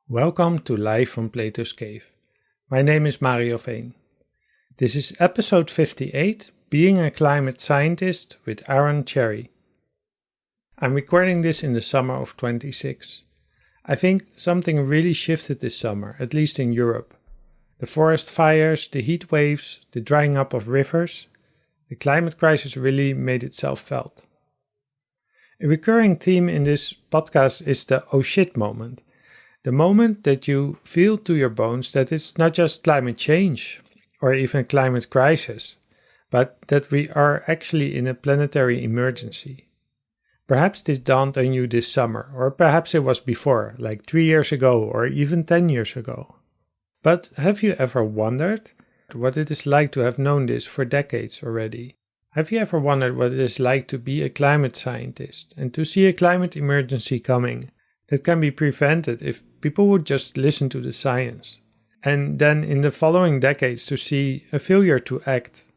Welcome to Live from Plato's Cave. My name is Mario Veen. This is episode 58, Being a Climate Scientist with Aaron Thierry. I'm recording this in the summer of 26. I think something really shifted this summer, at least in Europe. The forest fires, the heat waves, the drying up of rivers. The climate crisis really made itself felt. A recurring theme in this podcast is the oh shit moment. The moment that you feel to your bones that it's not just climate change or even climate crisis, but that we are actually in a planetary emergency. Perhaps this dawned on you this summer, or perhaps it was before, like 3 years ago or even 10 years ago. But have you ever wondered what it is like to have known this for decades already? Have you ever wondered what it is like to be a climate scientist and to see a climate emergency coming that can be prevented if people would just listen to the science? And then in the following decades to see a failure to act,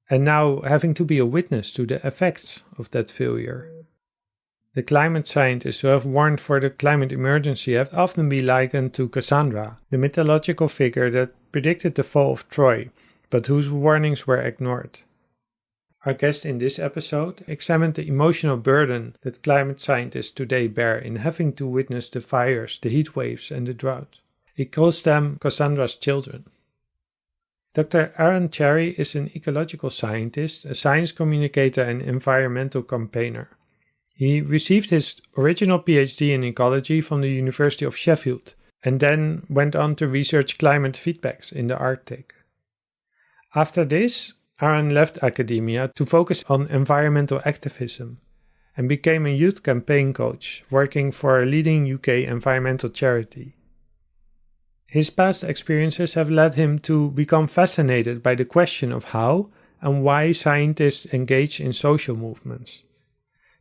and now having to be a witness to the effects of that failure. The climate scientists who have warned for the climate emergency have often been likened to Cassandra, the mythological figure that predicted the fall of Troy, but whose warnings were ignored. Our guest in this episode examined the emotional burden that climate scientists today bear in having to witness the fires, the heat waves and the drought. He calls them Cassandra's children. Dr. Aaron Thierry is an ecological scientist, a science communicator and environmental campaigner. He received his original PhD in ecology from the University of Sheffield and then went on to research climate feedbacks in the Arctic. After this, Aaron left academia to focus on environmental activism and became a youth campaign coach working for a leading UK environmental charity. His past experiences have led him to become fascinated by the question of how and why scientists engage in social movements.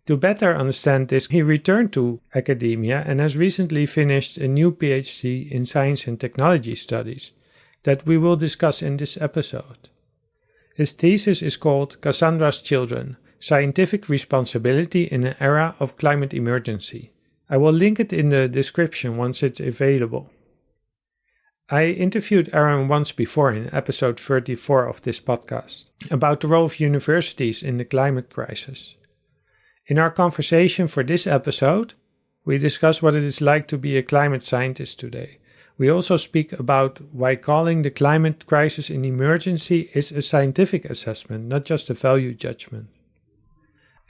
To better understand this, he returned to academia and has recently finished a new PhD in science and technology studies that we will discuss in this episode. His thesis is called Cassandra's Children, Scientific Responsibility in an Era of Climate Emergency. I will link it in the description once it's available. I interviewed Aaron once before in episode 34 of this podcast about the role of universities in the climate crisis. In our conversation for this episode, we discuss what it is like to be a climate scientist today. We also speak about why calling the climate crisis an emergency is a scientific assessment, not just a value judgment.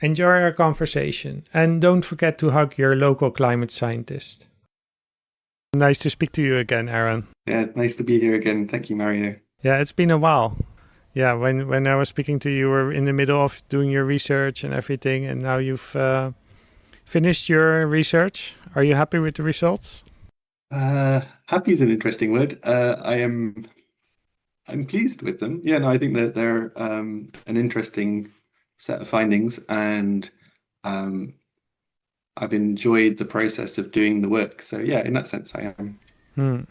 Enjoy our conversation and don't forget to hug your local climate scientist. Nice to speak to you again, Aaron. Yeah, nice to be here again. Thank you, Mario. Yeah, it's been a while. Yeah, when I was speaking to you, you were in the middle of doing your research and everything, and now you've finished your research. Are you happy with the results? Happy is an interesting word. I'm pleased with them. Yeah, no, I think that they're an interesting set of findings, and I've enjoyed the process of doing the work. So yeah, in that sense, I am.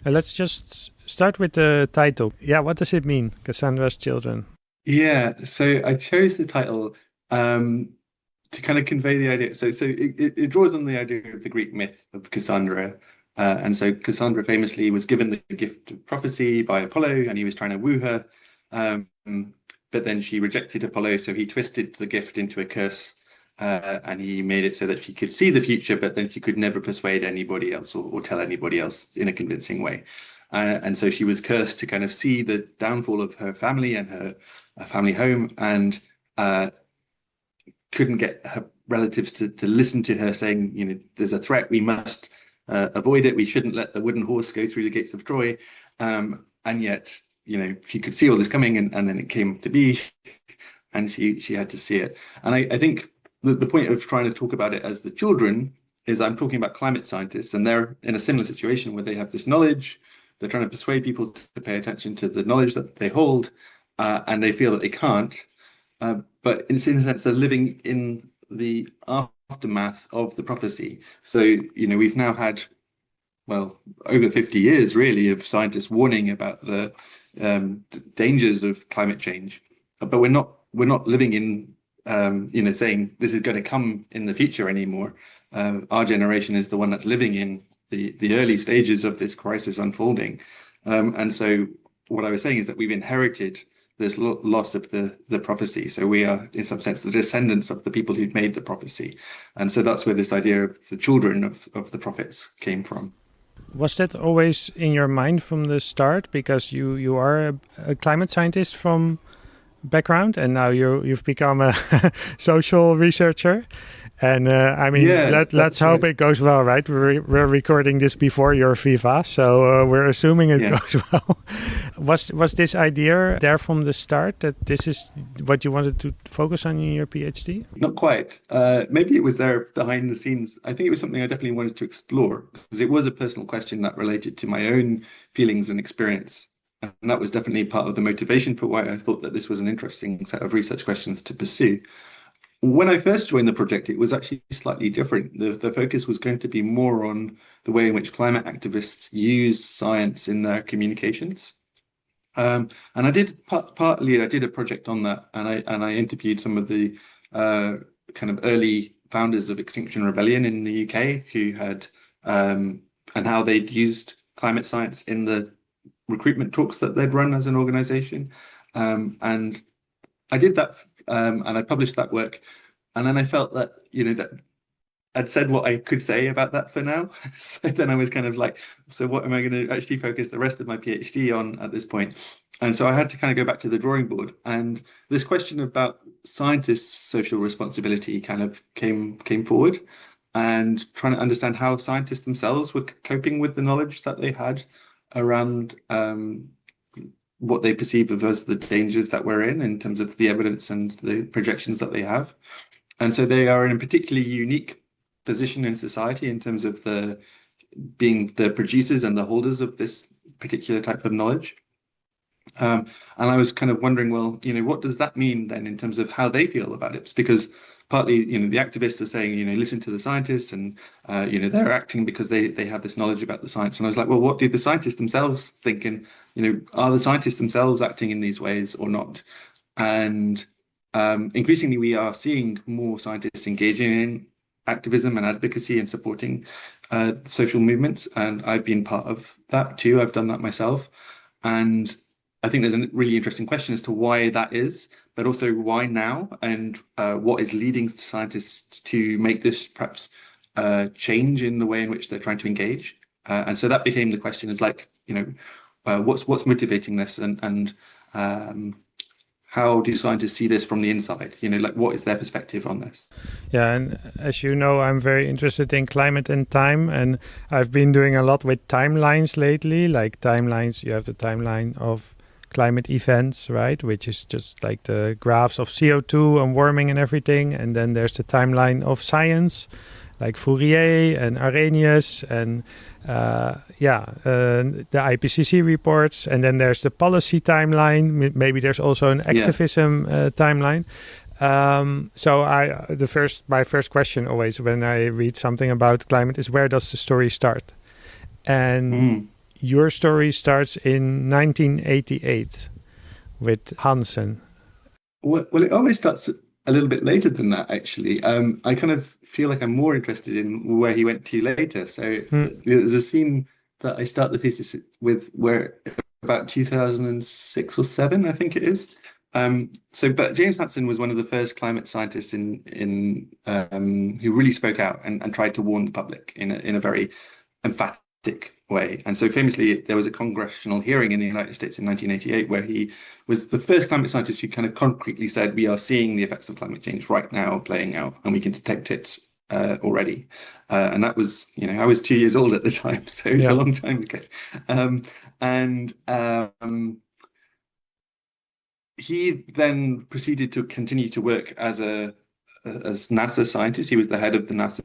Let's just start with the title. Yeah, what does it mean, Cassandra's Children? Yeah, so I chose the title to kind of convey the idea. So it draws on the idea of the Greek myth of Cassandra. And so Cassandra famously was given the gift of prophecy by Apollo, and he was trying to woo her. But then she rejected Apollo, so he twisted the gift into a curse. And he made it so that she could see the future, but then she could never persuade anybody else or tell anybody else in a convincing way. And so she was cursed to kind of see the downfall of her family and her family home, and couldn't get her relatives to listen to her saying, you know, there's a threat, we must avoid it, we shouldn't let the wooden horse go through the gates of Troy. And yet, you know, she could see all this coming, and then it came to be, and she had to see it. And I think the point of trying to talk about it as the children is I'm talking about climate scientists, and they're in a similar situation where they have this knowledge. They're trying to persuade people to pay attention to the knowledge that they hold, and they feel that they can't. But in a sense, they're living in the aftermath of the prophecy. So, you know, we've now had, well, over 50 years, really, of scientists warning about the dangers of climate change. But we're not living in saying this is going to come in the future anymore. Our generation is the one that's living in the early stages of this crisis unfolding. And so what I was saying is that we've inherited this loss of the prophecy. So we are, in some sense, the descendants of the people who'd made the prophecy. And so that's where this idea of the children of the prophets came from. Was that always in your mind from the start? Because you are a climate scientist from background, and now you've become a social researcher. And let's hope it goes well, right? We're recording this before your Viva, so we're assuming it goes well. Was this idea there from the start that this is what you wanted to focus on in your PhD? Not quite. Maybe it was there behind the scenes. I think it was something I definitely wanted to explore because it was a personal question that related to my own feelings and experience. And that was definitely part of the motivation for why I thought that this was an interesting set of research questions to pursue. When I first joined the project, it was actually slightly different. The focus was going to be more on the way in which climate activists use science in their communications. And I did I did a project on that, and I interviewed some of the kind of early founders of Extinction Rebellion in the UK who had and how they'd used climate science in the recruitment talks that they'd run as an organization. And I did that, and I published that work. And then I felt that, that I'd said what I could say about that for now. So then I was kind of like, so what am I going to actually focus the rest of my PhD on at this point? And so I had to kind of go back to the drawing board. And this question about scientists' social responsibility kind of came forward, and trying to understand how scientists themselves were coping with the knowledge that they had around what they perceive of as the dangers that we're in terms of the evidence and the projections that they have. And so they are in a particularly unique position in society in terms of being the producers and the holders of this particular type of knowledge. And I was kind of wondering, well, what does that mean then in terms of how they feel about it? Because partly, the activists are saying, listen to the scientists, and they're acting because they have this knowledge about the science. And I was like, well, what do the scientists themselves think? And are the scientists themselves acting in these ways or not? And increasingly, we are seeing more scientists engaging in activism and advocacy and supporting social movements, and I've been part of that too. I've done that myself, and I think there's a really interesting question as to why that is, but also why now, and what is leading scientists to make this perhaps change in the way in which they're trying to engage. And so that became the question: is like, what's motivating this, and how do scientists see this from the inside? Like, what is their perspective on this? Yeah, and as you know, I'm very interested in climate and time, and I've been doing a lot with timelines lately. Like timelines, you have the timeline of climate events, right? Which is just like the graphs of CO2 and warming and everything. And then there's the timeline of science, like Fourier and Arrhenius and the IPCC reports. And then there's the policy timeline. Maybe there's also an activism timeline. So my first question always when I read something about climate is, where does the story start? And your story starts in 1988 with Hansen. Well, it almost starts a little bit later than that, actually. I kind of feel like I'm more interested in where he went to later. So there's a scene that I start the thesis with where about 2006 or 7, I think it is. But James Hansen was one of the first climate scientists in who really spoke out and tried to warn the public in a very emphatic way. And so famously, there was a congressional hearing in the United States in 1988 where he was the first climate scientist who kind of concretely said, we are seeing the effects of climate change right now playing out, and we can detect it already. And that was, I was 2 years old at the time, so it's a long time ago. He then proceeded to continue to work as NASA scientist. He was the head of the NASA's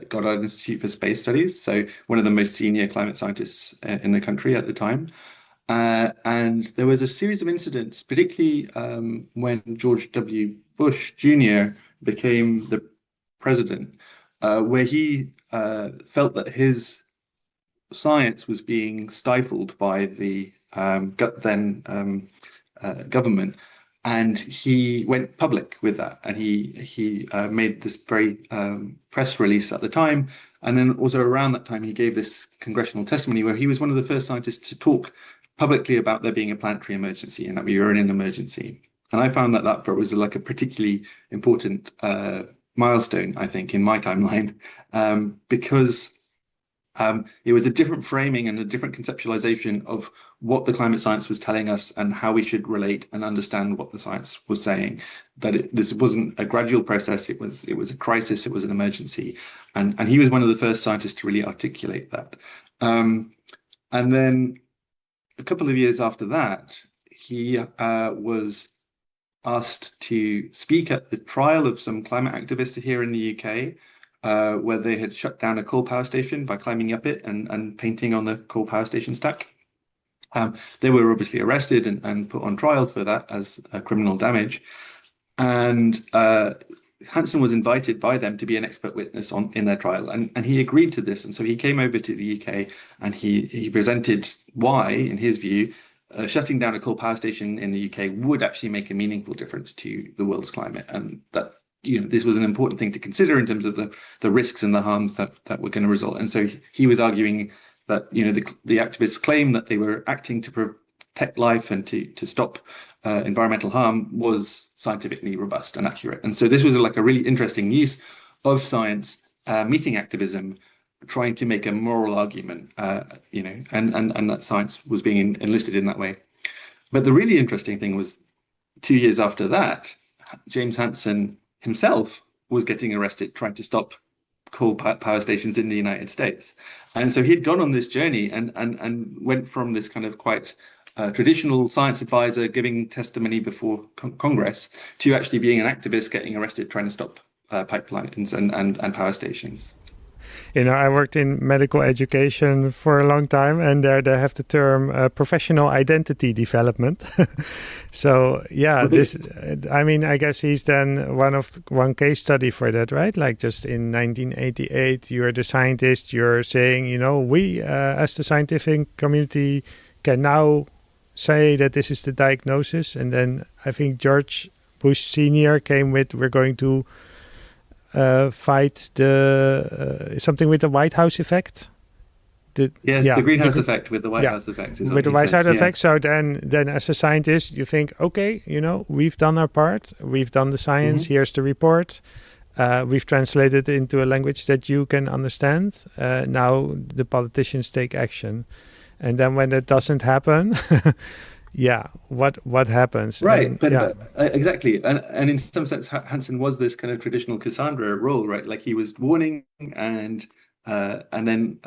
Goddard Institute for Space Studies, so one of the most senior climate scientists in the country at the time. And there was a series of incidents, particularly when George W. Bush Jr. became the president, where he felt that his science was being stifled by the government. And he went public with that, and he made this very press release at the time, And then also around that time, he gave this congressional testimony where he was one of the first scientists to talk publicly about there being a planetary emergency and that we were in an emergency. And I found that was like a particularly important milestone, I think, in my timeline, because it was a different framing and a different conceptualization of what the climate science was telling us and how we should relate and understand what the science was saying. That this wasn't a gradual process; it was a crisis, it was an emergency, and he was one of the first scientists to really articulate that. And then a couple of years after that, he was asked to speak at the trial of some climate activists here in the UK. Where they had shut down a coal power station by climbing up it and painting on the coal power station stack. They were obviously arrested and put on trial for that as criminal damage. And Hansen was invited by them to be an expert witness in their trial. And he agreed to this. And so he came over to the UK and he presented why, in his view, shutting down a coal power station in the UK would actually make a meaningful difference to the world's climate. And that this was an important thing to consider in terms of the risks and the harms that were going to result. And so he was arguing that, the activists' claim that they were acting to protect life and to stop environmental harm was scientifically robust and accurate. And so this was like a really interesting use of science meeting activism, trying to make a moral argument, and that science was being enlisted in that way. But the really interesting thing was 2 years after that, James Hansen himself was getting arrested trying to stop coal power stations in the United States. And so he'd gone on this journey and went from this kind of quite traditional science advisor giving testimony before Congress to actually being an activist getting arrested trying to stop pipelines and power stations. I worked in medical education for a long time, and there they have the term professional identity development. So, yeah, I guess he's then one case study for that, right? Like just in 1988, you're the scientist, you're saying, we as the scientific community can now say that this is the diagnosis. And then I think George Bush Sr. came with, we're going to fight the something with the White House effect. The greenhouse effect with the White House effect. With the White House effect. So then as a scientist, you think, okay, we've done our part. We've done the science. Mm-hmm. Here's the report. We've translated it into a language that you can understand. Now the politicians take action. And then when that doesn't happen... Yeah, what happens? Right, exactly. And in some sense, Hansen was this kind of traditional Cassandra role, right? Like he was warning and then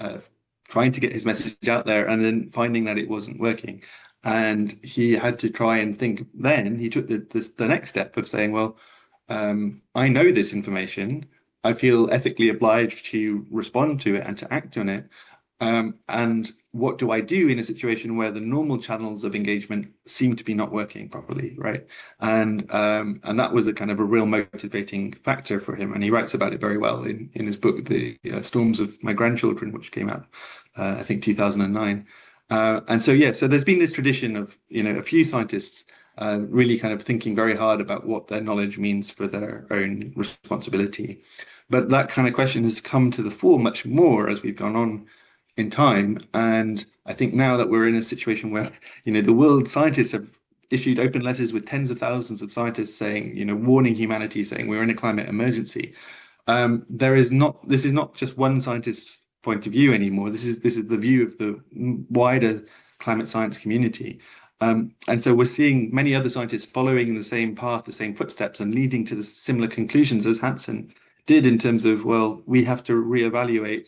trying to get his message out there and then finding that it wasn't working. And he had to try and think then, he took the next step of saying, well, I know this information. I feel ethically obliged to respond to it and to act on it. And what do I do in a situation where the normal channels of engagement seem to be not working properly, right? And that was a kind of a real motivating factor for him. And he writes about it very well in his book, The Storms of My Grandchildren, which came out, I think, 2009. And so there's been this tradition of, a few scientists really kind of thinking very hard about what their knowledge means for their own responsibility. But that kind of question has come to the fore much more as we've gone on in time. And I think now that we're in a situation where, the world scientists have issued open letters with tens of thousands of scientists saying, warning humanity, saying we're in a climate emergency. This is not just one scientist's point of view anymore. This is the view of the wider climate science community. And so we're seeing many other scientists following the same path, the same footsteps, and leading to the similar conclusions as Hansen did in terms of, well, we have to reevaluate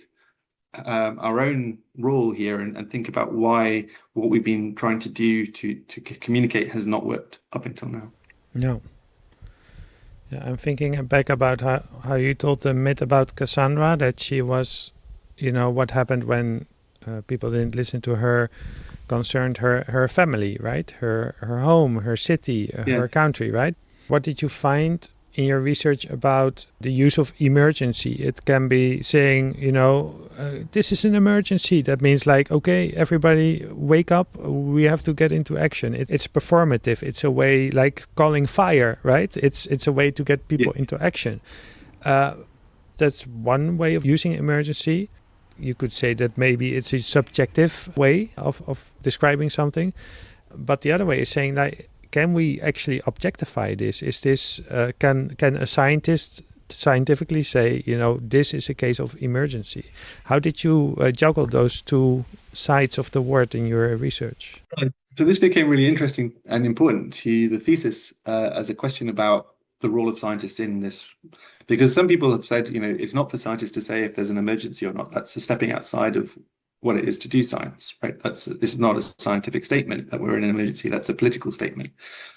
our own role here and think about why what we've been trying to do to communicate has not worked up until now. No. Yeah, I'm thinking back about how you told the myth about Cassandra, that she was, what happened when people didn't listen to her, concerned her family, right? Her home, her city, her country, right? What did you find in your research about the use of emergency? It can be saying, this is an emergency. That means like, okay, everybody wake up. We have to get into action. It's performative. It's a way like calling fire, right? It's a way to get people into action. That's one way of using emergency. You could say that maybe it's a subjective way of describing something. But the other way is saying, like, can we actually objectify this? Is this can a scientist scientifically say, this is a case of emergency? How did you juggle those two sides of the word in your research? So this became really interesting and important to the thesis as a question about the role of scientists in this, because some people have said, it's not for scientists to say if there's an emergency or not. That's stepping outside of what it is to do science, right? This is not a scientific statement that we're in an emergency. That's a political statement.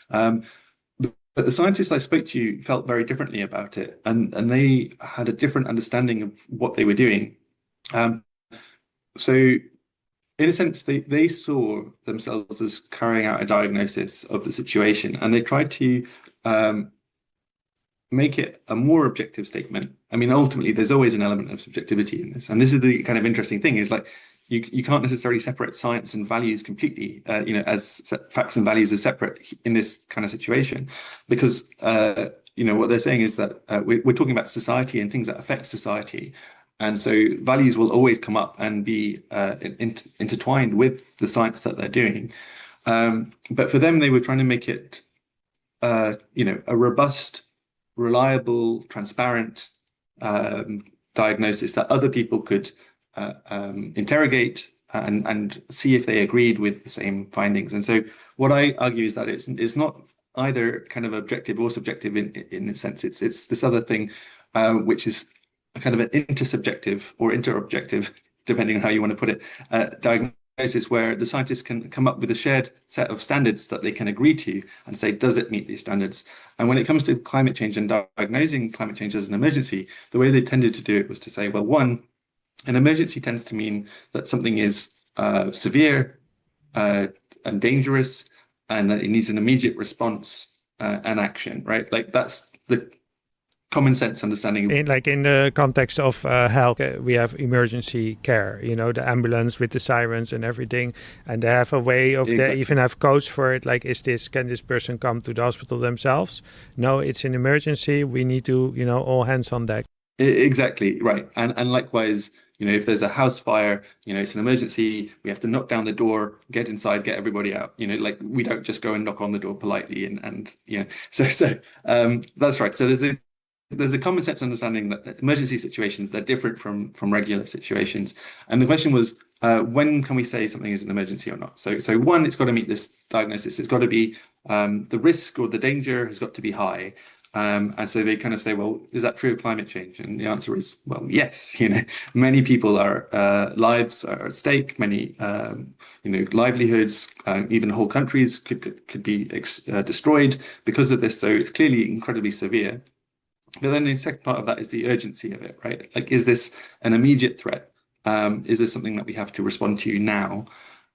But the scientists I spoke to felt very differently about it, and they had a different understanding of what they were doing. So in a sense, they saw themselves as carrying out a diagnosis of the situation, and they tried to make it a more objective statement. I mean, ultimately, there's always an element of subjectivity in this. And this is the kind of interesting thing, is like, you can't necessarily separate science and values completely, as facts and values are separate in this kind of situation, because, what they're saying is that we're talking about society and things that affect society. And so values will always come up and be intertwined with the science that they're doing. But for them, they were trying to make it, a robust, reliable, transparent diagnosis that other people could interrogate and see if they agreed with the same findings. And so what I argue is that it's not either kind of objective or subjective in a sense. It's this other thing, which is a kind of an intersubjective or interobjective, depending on how you want to put it, diagnosis, where the scientists can come up with a shared set of standards that they can agree to and say, does it meet these standards? And when it comes to climate change and diagnosing climate change as an emergency, the way they tended to do it was to say, well, one, an emergency tends to mean that something is severe and dangerous, and that it needs an immediate response and action, right? Like, that's the common sense understanding. In the context of health, we have emergency care, the ambulance with the sirens and everything. And they have a way of, They even have codes for it. Like, can this person come to the hospital themselves? No, it's an emergency. We need to, all hands on deck. Exactly, right. And likewise, if there's a house fire, it's an emergency. We have to knock down the door, get inside, get everybody out. We don't just go and knock on the door politely and So that's right. So there's a common sense understanding that emergency situations, they're different from regular situations. And the question was, when can we say something is an emergency or not? So one, it's got to meet this diagnosis. It's got to be the risk or the danger has got to be high. And so they kind of say, well, is that true of climate change? And the answer is, well, yes. Many people lives are at stake. Many livelihoods, even whole countries could be destroyed because of this. So it's clearly incredibly severe. But then the second part of that is the urgency of it, right? Like, is this an immediate threat? Is this something that we have to respond to now?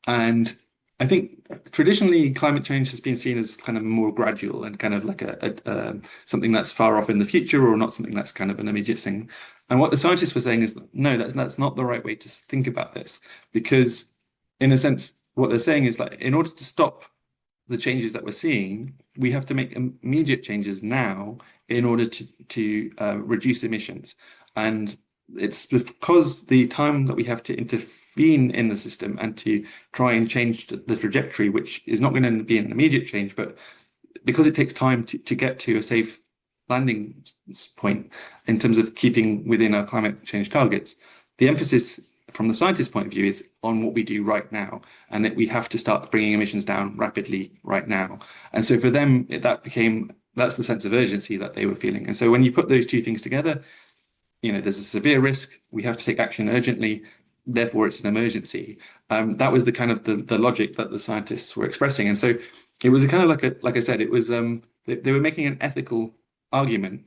And I think traditionally climate change has been seen as kind of more gradual and kind of like a something that's far off in the future, or not something that's kind of an immediate thing. And what the scientists were saying is that, no, that's not the right way to think about this, because in a sense, what they're saying is, like, in order to stop the changes that we're seeing, we have to make immediate changes now in order to reduce emissions. And it's because the time that we have to intervene in the system and to try and change the trajectory, which is not going to be an immediate change, but because it takes time to get to a safe landing point in terms of keeping within our climate change targets, the emphasis from the scientist's point of view is on what we do right now, and that we have to start bringing emissions down rapidly right now. And so for them, that's the sense of urgency that they were feeling. And so when you put those two things together, there's a severe risk, we have to take action urgently, therefore it's an emergency. That was the kind of the logic that the scientists were expressing. And so it was a kind of like I said, it was they were making an ethical argument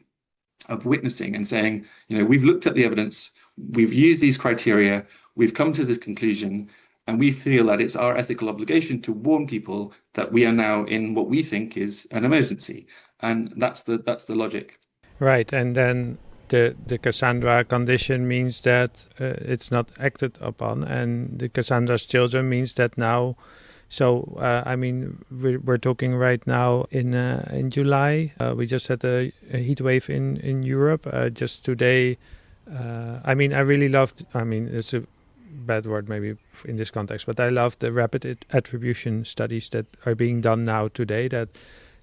of witnessing and saying, we've looked at the evidence, we've used these criteria, we've come to this conclusion, and we feel that it's our ethical obligation to warn people that we are now in what we think is an emergency. And that's the logic. Right. And then the Cassandra condition means that it's not acted upon, and the Cassandra's children means that now. So, we're talking right now in July. We just had a heat wave in Europe. Just today, I mean, I really loved, I mean, it's a bad word maybe in this context, but I love the rapid attribution studies that are being done now today, that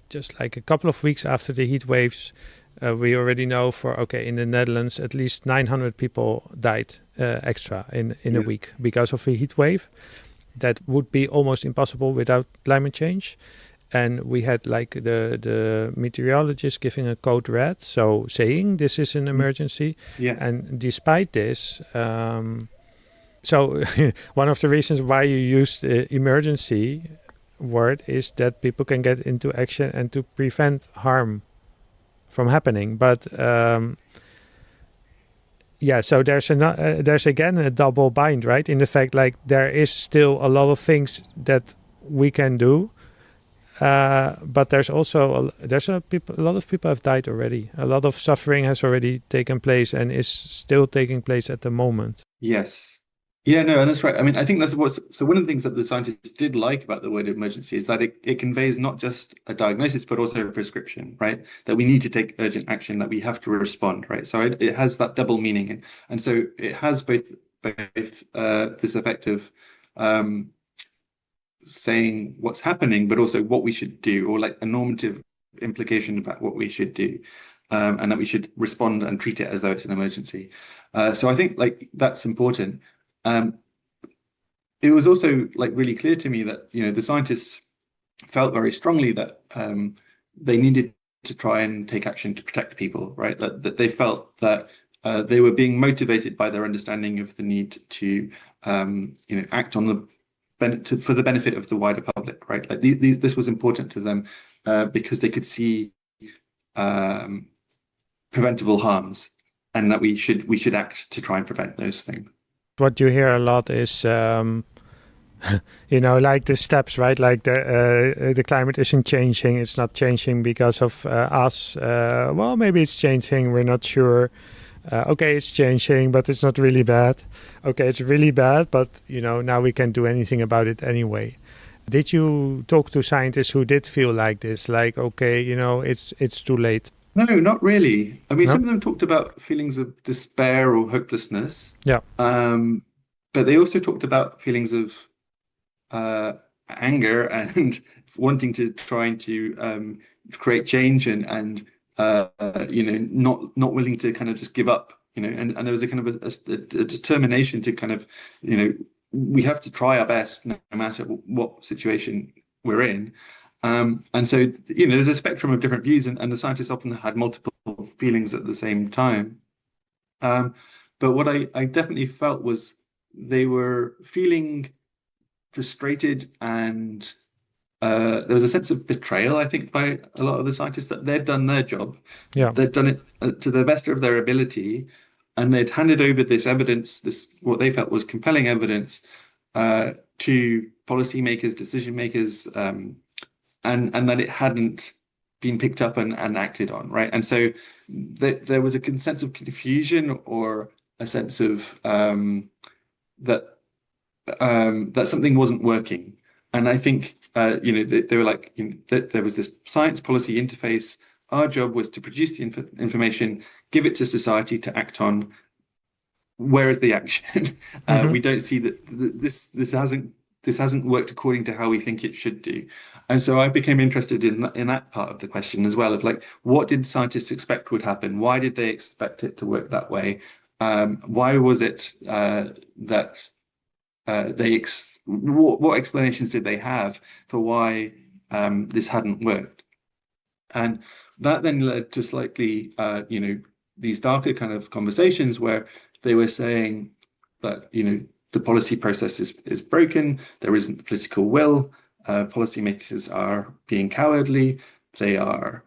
just like a couple of weeks after the heat waves, we already know in the Netherlands, at least 900 people died extra in a week because of a heat wave. That would be almost impossible without climate change. And we had like the meteorologist giving a code red, so saying this is an emergency. Yeah. And despite this, so one of the reasons why you use the emergency word is that people can get into action and to prevent harm from happening. But so there's again a double bind, right? In the fact, like, there is still a lot of things that we can do, but there's also a lot of people have died already. A lot of suffering has already taken place and is still taking place at the moment. Yes. Yeah, no, and that's right. I mean, I think so one of the things that the scientists did like about the word emergency is that it conveys not just a diagnosis, but also a prescription, right? That we need to take urgent action, that we have to respond, right? So it has that double meaning. And so it has both this effect of saying what's happening, but also what we should do, or like a normative implication about what we should do. And that we should respond and treat it as though it's an emergency. So I think like that's important. It was also like really clear to me that, you know, the scientists felt very strongly that they needed to try and take action to protect people, right? That they felt that they were being motivated by their understanding of the need to, act on for the benefit of the wider public, right? Like this was important to them because they could see preventable harms, and that we should act to try and prevent those things. What you hear a lot is, like the steps, right? Like the climate isn't changing. It's not changing because of us. Well, maybe it's changing. We're not sure. Okay, it's changing, but it's not really bad. Okay, it's really bad, but, now we can't do anything about it anyway. Did you talk to scientists who did feel like this? Like, okay, it's too late. No, not really. I mean, No? some of them talked about feelings of despair or hopelessness. Yeah. But they also talked about feelings of anger and wanting to try to create change and not willing to kind of just give up, and there was a kind of a determination to kind of, we have to try our best no matter what situation we're in. And so, there's a spectrum of different views, and the scientists often had multiple feelings at the same time. But what I definitely felt was they were feeling frustrated, and there was a sense of betrayal, I think, by a lot of the scientists, that they'd done their job. Yeah. They'd done it to the best of their ability, and they'd handed over this evidence, what they felt was compelling evidence, to policymakers, decision makers, and that it hadn't been picked up and acted on, right? And so there was a sense of confusion, or a sense of that something wasn't working. And I think they were like, that there was this science policy interface. Our job was to produce the information, give it to society to act on. Where is the action? We don't see that this hasn't worked according to how we think it should do. And so I became interested in that part of the question as well, of like, what did scientists expect would happen? Why did they expect it to work that way? Why was it that what explanations did they have for why this hadn't worked? And that then led to slightly, these darker kind of conversations where they were saying that, the policy process is broken. There isn't the political will. Policymakers are being cowardly. They are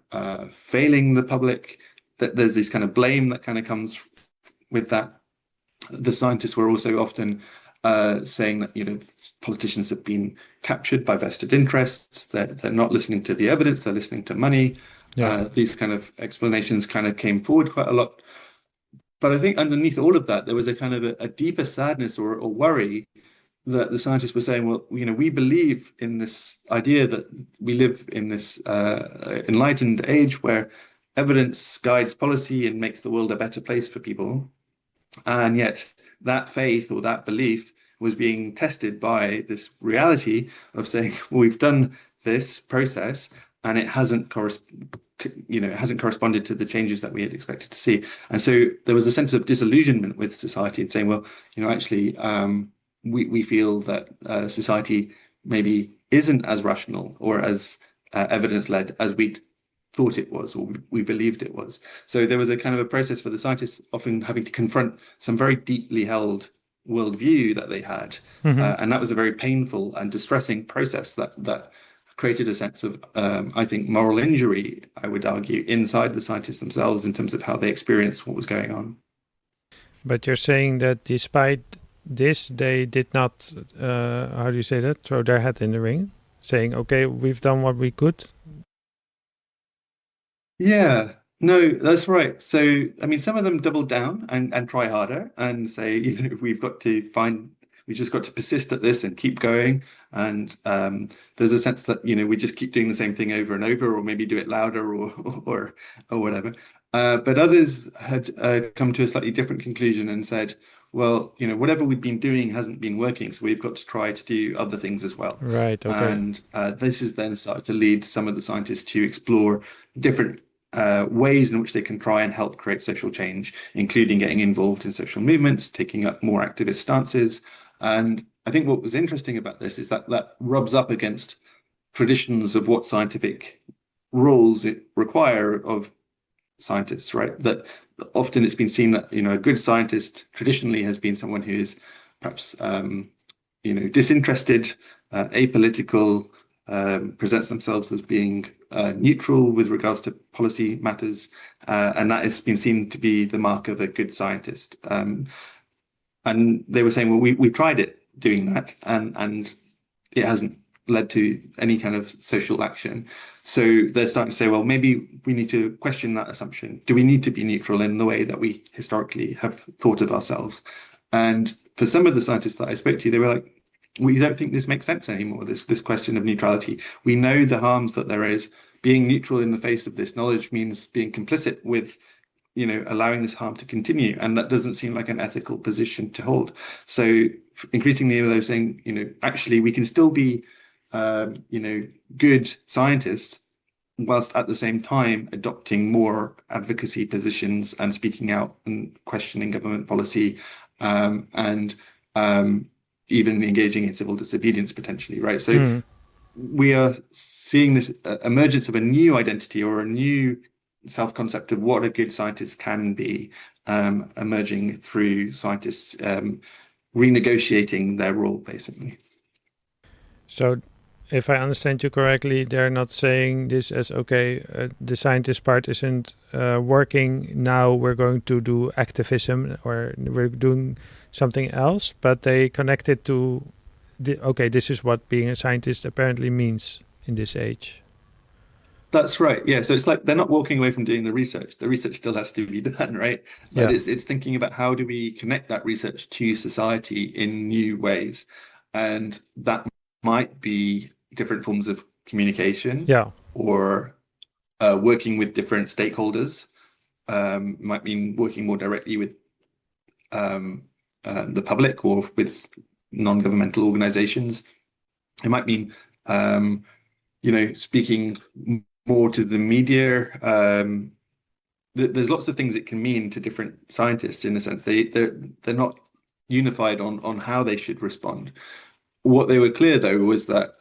failing the public. That there's this kind of blame that kind of comes with that. The scientists were also often saying that, politicians have been captured by vested interests. They're not listening to the evidence. They're listening to money. Yeah. These kind of explanations kind of came forward quite a lot. But I think underneath all of that, there was a kind of a deeper sadness or worry that the scientists were saying, well, we believe in this idea that we live in this enlightened age where evidence guides policy and makes the world a better place for people. And yet that faith or that belief was being tested by this reality of saying, well, we've done this process and it hasn't corresponded to the changes that we had expected to see. And so there was a sense of disillusionment with society and saying, well, actually, we feel that society maybe isn't as rational or as evidence-led as we thought it was, or we believed it was. So there was a kind of a process for the scientists often having to confront some very deeply held worldview that they had. And that was a very painful and distressing process that created a sense of, I think, moral injury, I would argue, inside the scientists themselves in terms of how they experienced what was going on. But you're saying that despite this, they did not, how do you say that, throw their hat in the ring, saying, okay, we've done what we could? Yeah, no, that's right. So, I mean, some of them double down and try harder and say, we just got to persist at this and keep going. And there's a sense that, we just keep doing the same thing over and over, or maybe do it louder or whatever. But others had come to a slightly different conclusion and said, well, whatever we've been doing hasn't been working, so we've got to try to do other things as well. Right, okay. And this has then started to lead some of the scientists to explore different ways in which they can try and help create social change, including getting involved in social movements, taking up more activist stances. And I think what was interesting about this is that rubs up against traditions of what scientific roles it require of scientists, right? That often it's been seen that, a good scientist traditionally has been someone who is perhaps, disinterested, apolitical, presents themselves as being neutral with regards to policy matters, and that has been seen to be the mark of a good scientist. And they were saying, well, we've tried it doing that, and it hasn't led to any kind of social action. So they're starting to say, well, maybe we need to question that assumption. Do we need to be neutral in the way that we historically have thought of ourselves? And for some of the scientists that I spoke to, they were like, we don't think this makes sense anymore, this question of neutrality. We know the harms that there is. Being neutral in the face of this knowledge means being complicit with, allowing this harm to continue. And that doesn't seem like an ethical position to hold. So increasingly, they're saying, actually, we can still be, good scientists, whilst at the same time adopting more advocacy positions and speaking out and questioning government policy, and even engaging in civil disobedience potentially, right? So we are seeing this emergence of a new identity or a new self-concept of what a good scientist can be, emerging through scientists renegotiating their role, basically. So if I understand you correctly, they're not saying this as, okay, the scientist part isn't working, now we're going to do activism or we're doing something else, but they connect it to, okay, this is what being a scientist apparently means in this age. That's right. Yeah. So it's like they're not walking away from doing the research. The research still has to be done, right? But it's thinking about how do we connect that research to society in new ways. And that might be different forms of communication, or working with different stakeholders. Might mean working more directly with the public or with non-governmental organizations. It might mean, speaking more to the media. There's lots of things it can mean to different scientists in a sense. They're not unified on how they should respond. What they were clear, though, was that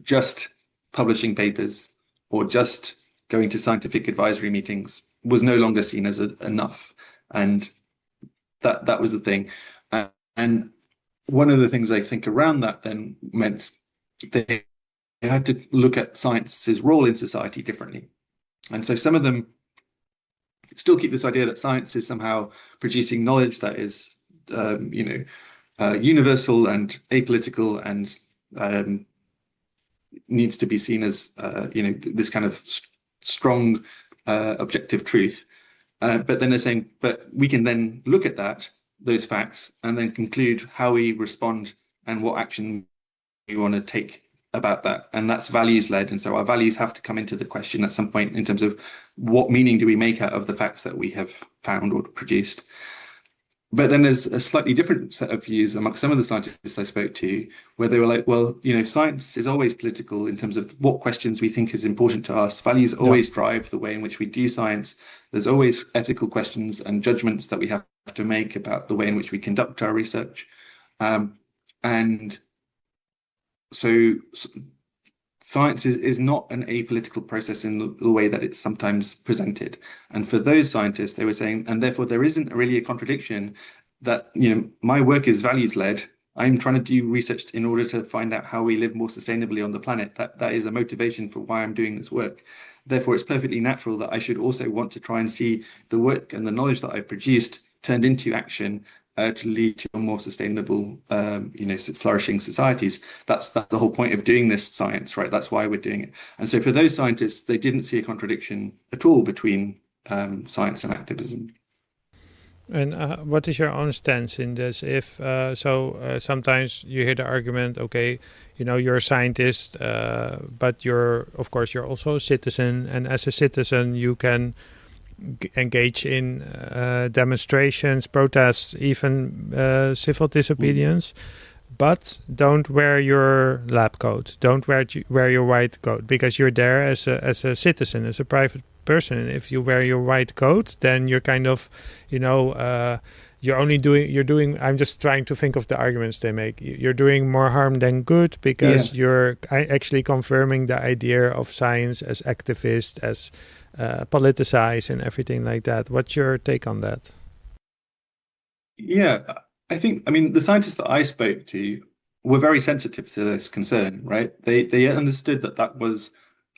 just publishing papers or just going to scientific advisory meetings was no longer seen as enough. And that was the thing. And one of the things I think around that then meant they had to look at science's role in society differently. And so some of them still keep this idea that science is somehow producing knowledge that is, universal and apolitical and needs to be seen as, this kind of strong objective truth. But then they're saying, but we can then look at those facts and then conclude how we respond and what action we want to take about that. And that's values led. And so our values have to come into the question at some point in terms of what meaning do we make out of the facts that we have found or produced. But then there's a slightly different set of views amongst some of the scientists I spoke to, where they were like, well, science is always political in terms of what questions we think is important to us. Values Yeah. always drive the way in which we do science. There's always ethical questions and judgments that we have to make about the way in which we conduct our research. And so science is not an apolitical process in the way that it's sometimes presented. And for those scientists, they were saying, and therefore there isn't really a contradiction that, my work is values led. I'm trying to do research in order to find out how we live more sustainably on the planet. That is a motivation for why I'm doing this work. Therefore, it's perfectly natural that I should also want to try and see the work and the knowledge that I've produced turned into action to lead to a more sustainable, flourishing societies. That's the whole point of doing this science, right? That's why we're doing it. And so for those scientists, they didn't see a contradiction at all between science and activism. And what is your own stance in this? If sometimes you hear the argument, okay, you're a scientist, but of course, you're also a citizen, and as a citizen, you can engage in demonstrations, protests, even civil disobedience, but don't wear your lab coat. Don't wear your white coat, because you're there as a citizen, as a private person. And if you wear your white coat, then you're kind of, you're doing. I'm just trying to think of the arguments they make. You're doing more harm than good, because you're actually confirming the idea of science as activist, as politicize and everything like that. What's your take on that? Yeah, I mean, the scientists that I spoke to were very sensitive to this concern, right? They understood that was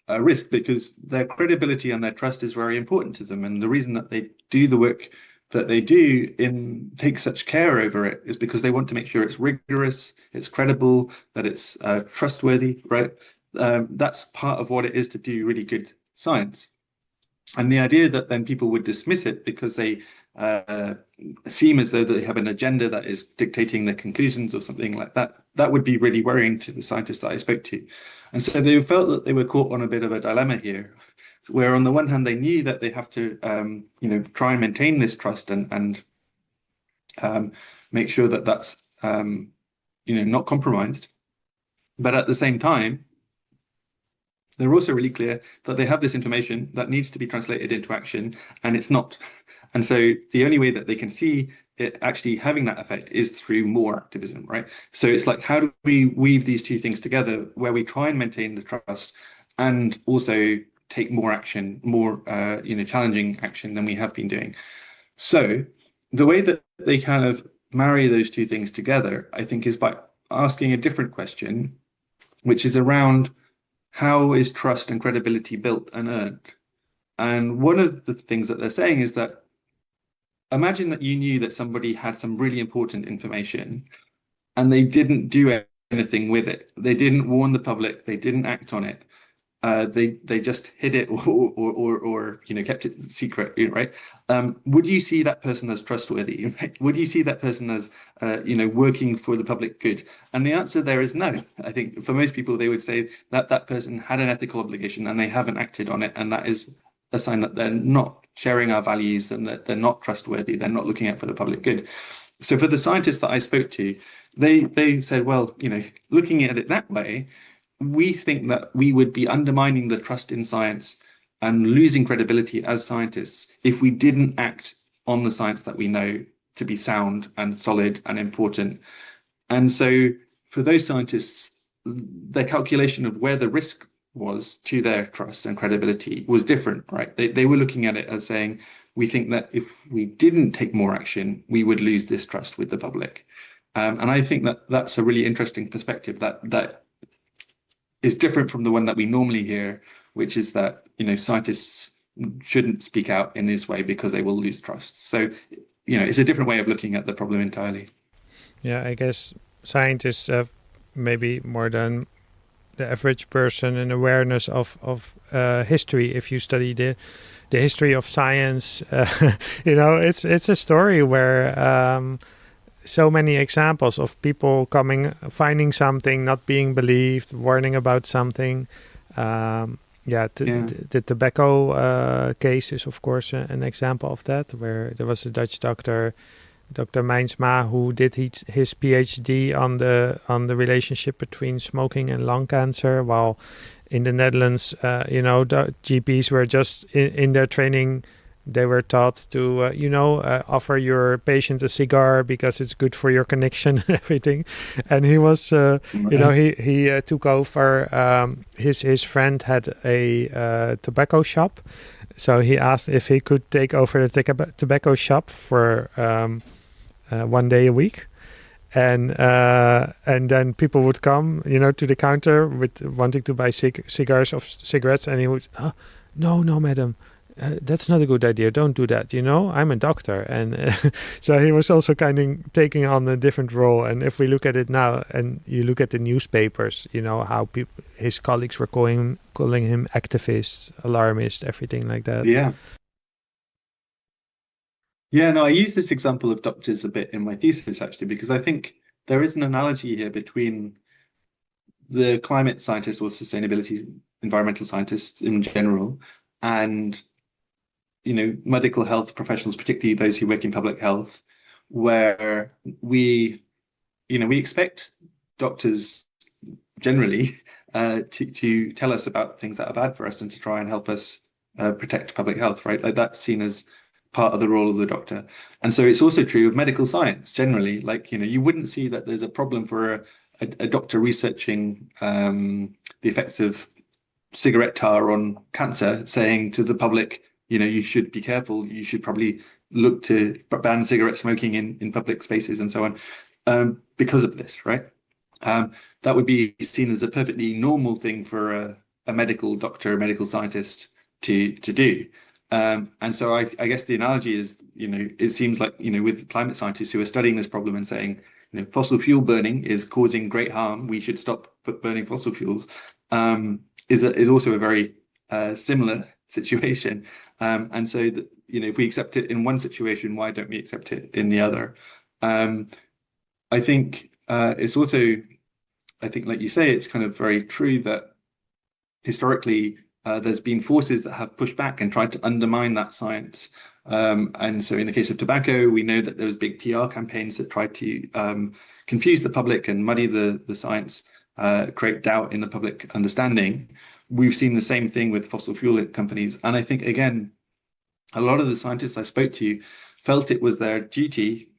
a risk because their credibility and their trust is very important to them. And the reason that they do the work that they do take such care over it is because they want to make sure it's rigorous, it's credible, that it's trustworthy, right? That's part of what it is to do really good science. And the idea that then people would dismiss it because they seem as though they have an agenda that is dictating their conclusions or something like that, that would be really worrying to the scientists that I spoke to. And so they felt that they were caught on a bit of a dilemma here, where on the one hand, they knew that they have to, try and maintain this trust and make sure that that's, not compromised. But at the same time, they're also really clear that they have this information that needs to be translated into action, and it's not. And so the only way that they can see it actually having that effect is through more activism, right? So it's like, how do we weave these two things together where we try and maintain the trust and also take more action, more challenging action than we have been doing. So the way that they kind of marry those two things together, I think, is by asking a different question, which is around how is trust and credibility built and earned? And one of the things that they're saying is that imagine that you knew that somebody had some really important information and they didn't do anything with it. They didn't warn the public. They didn't act on it. They just hid it or kept it secret, right? Would you see that person as trustworthy? Right? Would you see that person as working for the public good? And the answer there is no. I think for most people they would say that that person had an ethical obligation and they haven't acted on it, and that is a sign that they're not sharing our values and that they're not trustworthy. They're not looking out for the public good. So for the scientists that I spoke to, they said, well, looking at it that way, we think that we would be undermining the trust in science and losing credibility as scientists if we didn't act on the science that we know to be sound and solid and important. And so for those scientists, their calculation of where the risk was to their trust and credibility was different, right? They were looking at it as saying, we think that if we didn't take more action, we would lose this trust with the public. And I think that that's a really interesting perspective that is different from the one that we normally hear, which is that, scientists shouldn't speak out in this way because they will lose trust. So, it's a different way of looking at the problem entirely. Yeah, I guess scientists have maybe more than the average person an awareness of history. If you study the history of science, it's a story where so many examples of people finding something, not being believed, warning about something. The tobacco case is, of course, an example of that, where there was a Dutch doctor Dr. Mijnsma, who did his PhD on the relationship between smoking and lung cancer, while in the Netherlands, the GPs were just in their training. They were taught to, offer your patient a cigar because it's good for your connection and everything. And he was, he took over. His friend had a tobacco shop, so he asked if he could take over the tobacco shop for 1 day a week. And then people would come, to the counter with wanting to buy cigars or cigarettes, and he would, no, madam. That's not a good idea. Don't do that. I'm a doctor. And so he was also kind of taking on a different role. And if we look at it now and you look at the newspapers, how his colleagues were calling him activist, alarmist, everything like that. Yeah. Yeah, no, I use this example of doctors a bit in my thesis, actually, because I think there is an analogy here between the climate scientists or sustainability, environmental scientists in general, and medical health professionals, particularly those who work in public health, where we expect doctors generally to tell us about things that are bad for us and to try and help us protect public health, right? Like that's seen as part of the role of the doctor. And so it's also true of medical science generally. Like, you wouldn't see that there's a problem for a doctor researching the effects of cigarette tar on cancer, saying to the public, you should be careful. You should probably look to ban cigarette smoking in public spaces and so on, because of this, right? That would be seen as a perfectly normal thing for a medical doctor, a medical scientist to do. And so I guess the analogy is, it seems like, with climate scientists who are studying this problem and saying, fossil fuel burning is causing great harm, we should stop burning fossil fuels, is also a very similar situation. And so that, if we accept it in one situation, why don't we accept it in the other? I think it's also, like you say, it's kind of very true that historically there's been forces that have pushed back and tried to undermine that science. And so in the case of tobacco, we know that there was big PR campaigns that tried to confuse the public and muddy the science, create doubt in the public understanding. We've seen the same thing with fossil fuel companies. And I think, again, a lot of the scientists I spoke to felt it was their duty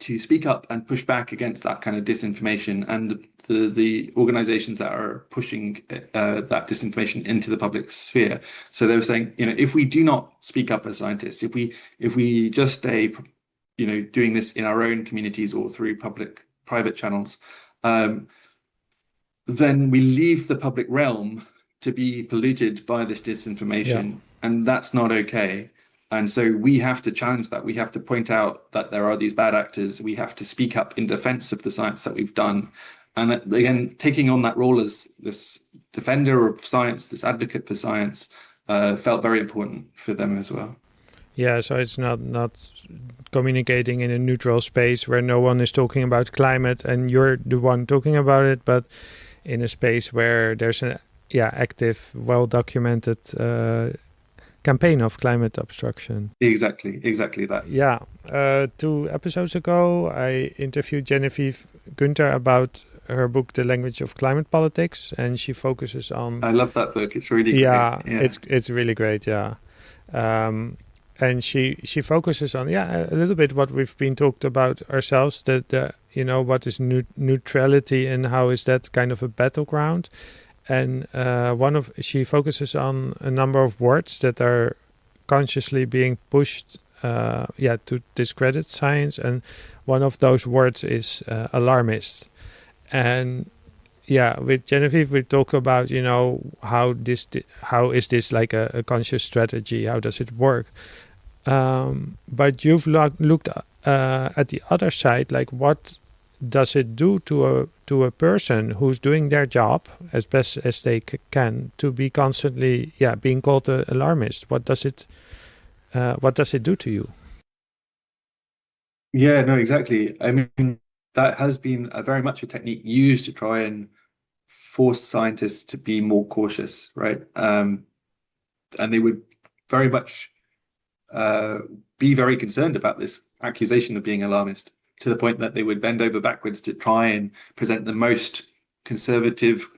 to speak up and push back against that kind of disinformation and the organizations that are pushing that disinformation into the public sphere. So they were saying, if we do not speak up as scientists, if we just stay, doing this in our own communities or through private channels, then we leave the public realm to be polluted by this disinformation, and that's not okay. And so we have to challenge that. We have to point out that there are these bad actors. We have to speak up in defense of the science that we've done. And again, taking on that role as this defender of science, this advocate for science, felt very important for them as well. Yeah, so it's not communicating in a neutral space where no one is talking about climate and you're the one talking about it, but in a space where there's an active, well-documented campaign of climate obstruction. Exactly that. Yeah. 2 episodes ago, I interviewed Genevieve Gunther about her book, The Language of Climate Politics, and she focuses on... I love that book. It's really great. Yeah, it's really great, yeah. And she focuses on, a little bit what we've been talked about ourselves, that what is neutrality and how is that kind of a battleground. And she focuses on a number of words that are consciously being pushed to discredit science, and one of those words is alarmist. And with Genevieve we talk about how is this like a conscious strategy, how does it work, but you've looked at the other side, like what does it do to a person who's doing their job as best as they can to be constantly being called an alarmist? What does it do to you? Yeah, no, exactly. I mean, that has been very much a technique used to try and force scientists to be more cautious, right? And they would very much be very concerned about this accusation of being alarmist, to the point that they would bend over backwards to try and present the most conservative,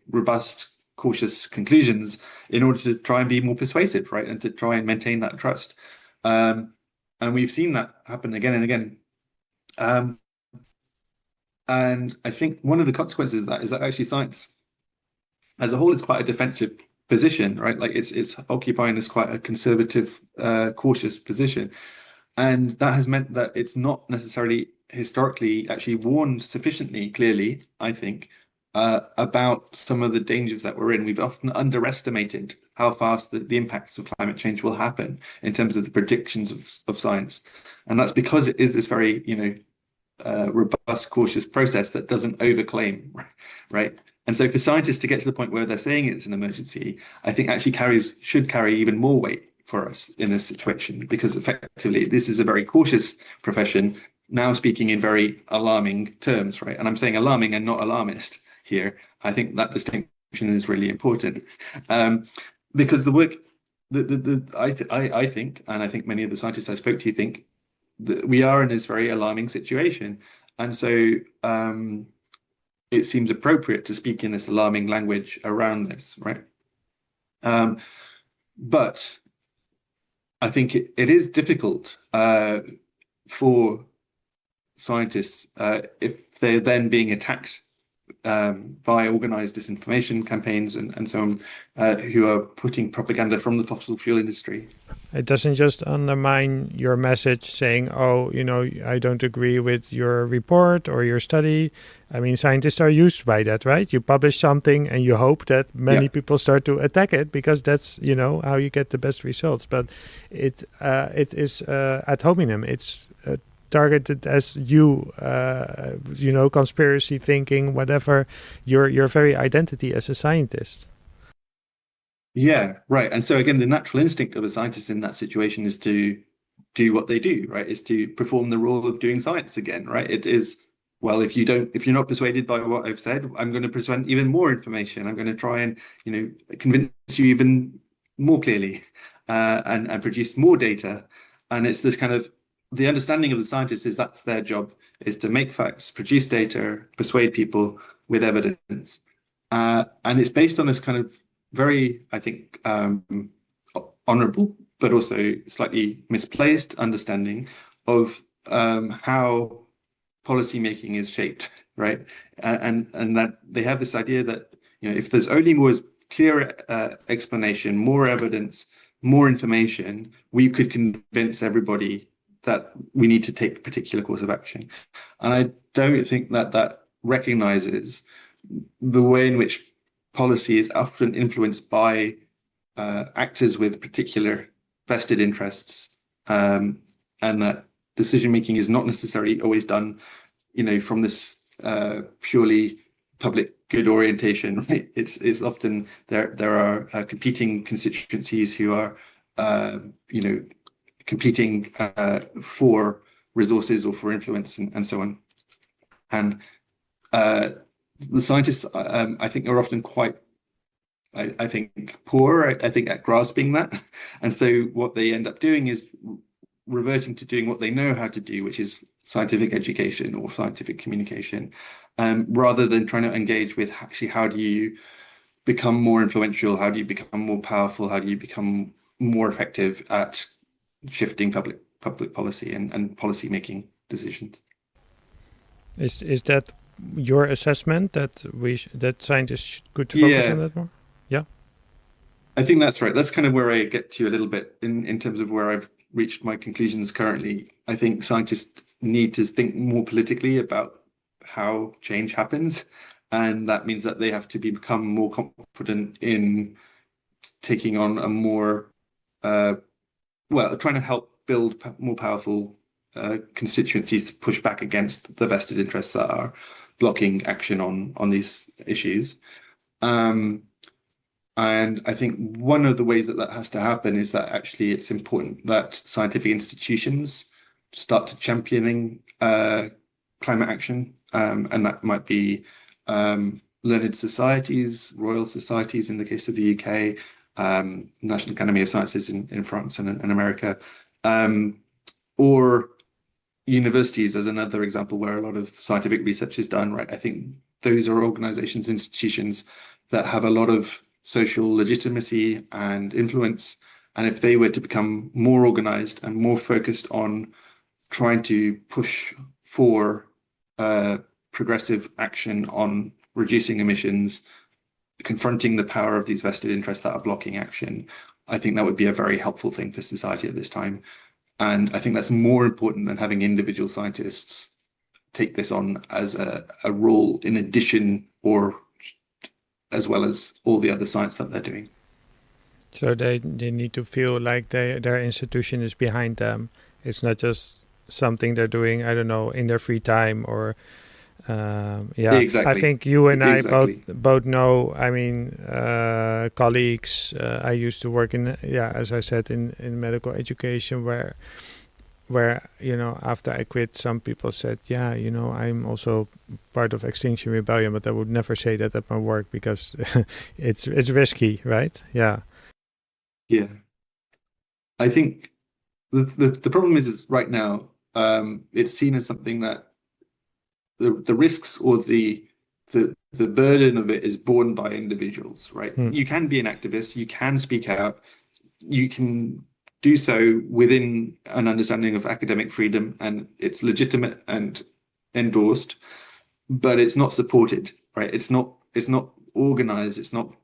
robust, cautious conclusions in order to try and be more persuasive, right, and to try and maintain that trust. And we've seen that happen again and again. And I think one of the consequences of that is that actually science as a whole is quite a defensive position, right? Like it's occupying this quite a conservative, cautious position. And that has meant that it's not necessarily historically actually warned sufficiently clearly, I think, about some of the dangers that we're in. We've often underestimated how fast the impacts of climate change will happen in terms of the predictions of science. And that's because it is this very, robust, cautious process that doesn't overclaim, right? And so for scientists to get to the point where they're saying it's an emergency, I think actually should carry even more weight for us in this situation, because effectively this is a very cautious profession now speaking in very alarming terms, right? And I'm saying alarming and not alarmist here. I think that distinction is really important, because the work I think, and I think many of the scientists I spoke to think that we are in this very alarming situation, and so it seems appropriate to speak in this alarming language around this, right? But I think it is difficult for scientists if they're then being attacked by organized disinformation campaigns and so on, who are putting propaganda from the fossil fuel industry. It doesn't just undermine your message saying, oh, I don't agree with your report or your study. I mean, scientists are used by that, right? You publish something and you hope that many people start to attack it, because that's, how you get the best results. But it is ad hominem. It's targeted as conspiracy thinking, whatever, your very identity as a scientist. Yeah, right. And so again, the natural instinct of a scientist in that situation is to do what they do, right? Is to perform the role of doing science again, right? It is, well, if you're not persuaded by what I've said, I'm going to present even more information. I'm going to try and, convince you even more clearly, and produce more data. And it's this kind of, the understanding of the scientists is that's their job, is to make facts, produce data, persuade people with evidence. And it's based on this kind of very, I think, honorable, but also slightly misplaced understanding of how policymaking is shaped, right? And that they have this idea that, if there's only more clear explanation, more evidence, more information, we could convince everybody that we need to take a particular course of action. And I don't think that recognizes the way in which policy is often influenced by actors with particular vested interests, and that decision making is not necessarily always done, from this purely public good orientation. Right? It's often there are competing constituencies who are competing for resources or for influence and so on, and the scientists, I think, are often quite, I think, poor, I think, at grasping that. And so what they end up doing is reverting to doing what they know how to do, which is scientific education or scientific communication, rather than trying to engage with actually how do you become more influential, how do you become more powerful, how do you become more effective at shifting public policy and policy making decisions. Is that your assessment that that scientists could focus on that more? Yeah, I think that's right. That's kind of where I get to a little bit in terms of where I've reached my conclusions currently. I think scientists need to think more politically about how change happens, and that means that they have to become more confident in taking on a more trying to help build more powerful constituencies to push back against the vested interests that are blocking action on these issues. And I think one of the ways that has to happen is that actually it's important that scientific institutions start to championing climate action, and that might be learned societies, royal societies in the case of the UK, National Academy of Sciences in France and America, or universities as another example where a lot of scientific research is done, right? I think those are organizations, institutions that have a lot of social legitimacy and influence. And if they were to become more organized and more focused on trying to push for progressive action on reducing emissions, confronting the power of these vested interests that are blocking action, I think that would be a very helpful thing for society at this time. And I think that's more important than having individual scientists take this on as a role in addition or as well as all the other science that they're doing. So they need to feel like their institution is behind them. It's not just something they're doing, I don't know, in their free time or Exactly. I think you and Exactly. I both know. I mean, colleagues. I used to work in, as I said, in medical education, where after I quit, some people said, I'm also part of Extinction Rebellion, but I would never say that at my work because it's risky, right? Yeah. Yeah. I think the problem is right now, it's seen as something that the risks or the burden of it is borne by individuals, right? You can be an activist, you can speak out, you can do so within an understanding of academic freedom, and it's legitimate and endorsed, but it's not supported, right? It's not organized, it's not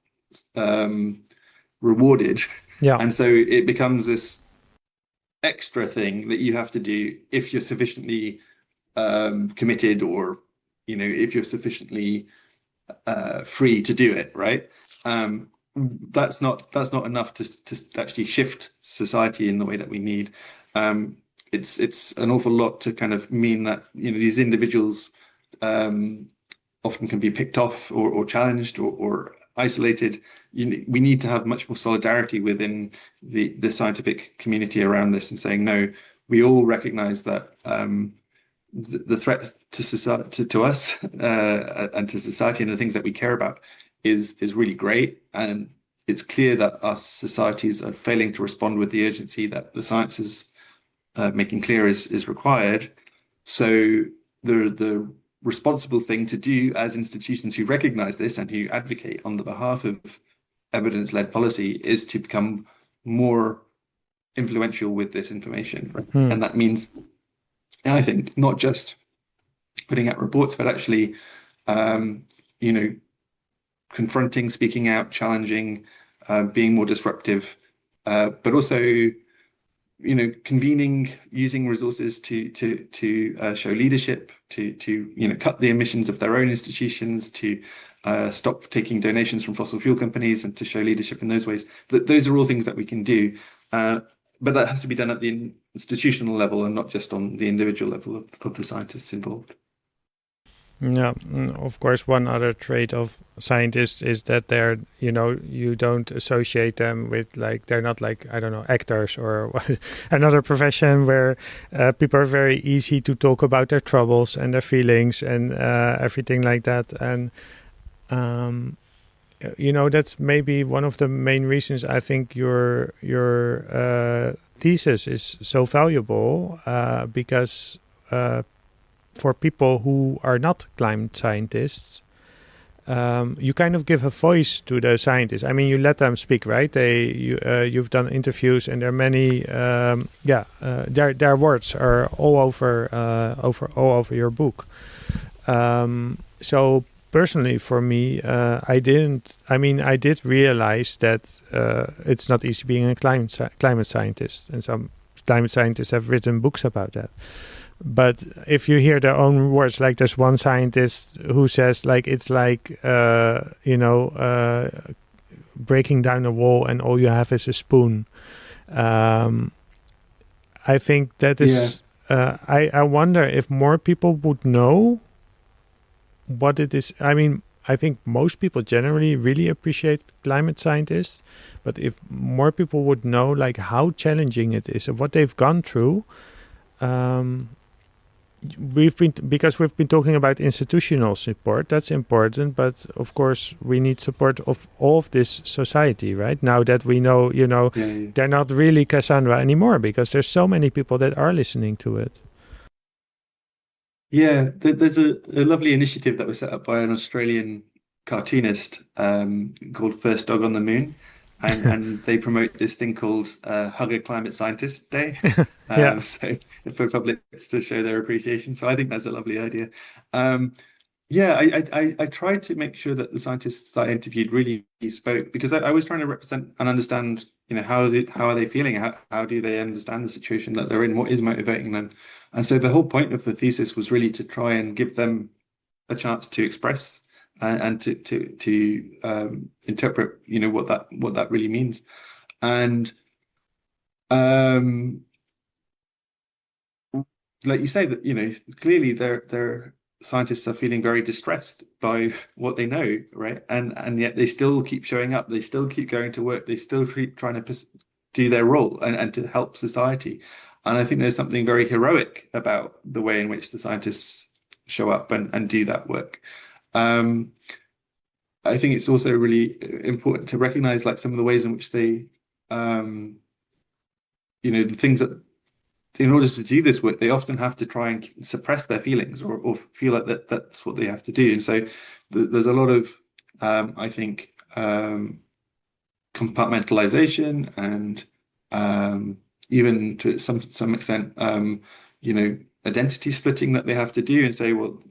rewarded. Yeah. And so it becomes this extra thing that you have to do if you're sufficiently committed, or if you're sufficiently free to do it, right? That's not enough to actually shift society in the way that we need. It's an awful lot to kind of mean that these individuals often can be picked off or challenged or isolated. We need to have much more solidarity within the scientific community around this, and saying, no, we all recognize that the threat to society, to us, and to society, and the things that we care about is really great. And it's clear that our societies are failing to respond with the urgency that the science is making clear is required. So the responsible thing to do as institutions who recognize this and who advocate on the behalf of evidence-led policy is to become more influential with this information. And that means, I think, not just putting out reports, but actually, confronting, speaking out, challenging, being more disruptive, but also, convening, using resources to show leadership, to cut the emissions of their own institutions, to stop taking donations from fossil fuel companies, and to show leadership in those ways. Those are all things that we can do, but that has to be done at the institutional level and not just on the individual level of the scientists involved. Yeah, of course, one other trait of scientists is that they're, you don't associate them with, like, they're not like, I don't know, actors or another profession where people are very easy to talk about their troubles and their feelings and everything like that. And, that's maybe one of the main reasons I think your thesis is so valuable, because for people who are not climate scientists, you kind of give a voice to the scientists. I mean, you let them speak, right? You've done interviews, and there are many. Their words are all over your book. So personally, for me, I did realize that it's not easy being a climate scientist, and some climate scientists have written books about that. But if you hear their own words, like there's one scientist who says, like, it's like, breaking down a wall and all you have is a spoon. I think that is, I wonder if more people would know what it is. I mean, I think most people generally really appreciate climate scientists, but if more people would know, like, how challenging it is and what they've gone through, we've been talking about institutional support. That's important, but of course we need support of all of this society, right? Now that we know, they're not really Cassandra anymore because there's so many people that are listening to it. Yeah, there's a lovely initiative that was set up by an Australian cartoonist called First Dog on the Moon, and they promote this thing called Hug a Climate Scientist Day. Yeah. So for publics to show their appreciation. So I think that's a lovely idea. Yeah, I tried to make sure that the scientists that I interviewed really spoke because I was trying to represent and understand, how are they feeling? How do they understand the situation that they're in? What is motivating them? And so the whole point of the thesis was really to try and give them a chance to express and to interpret, what that really means. And like you say that, clearly they're scientists are feeling very distressed by what they know, right? And yet they still keep showing up, they still keep going to work, they still keep trying to do their role and to help society. And I think there's something very heroic about the way in which the scientists show up and do that work. I think it's also really important to recognize like some of the ways in which they the things that in order to do this work, they often have to try and suppress their feelings or feel like that's what they have to do. And so there's a lot of, I think, compartmentalization and even to some extent, identity splitting that they have to do and say, well,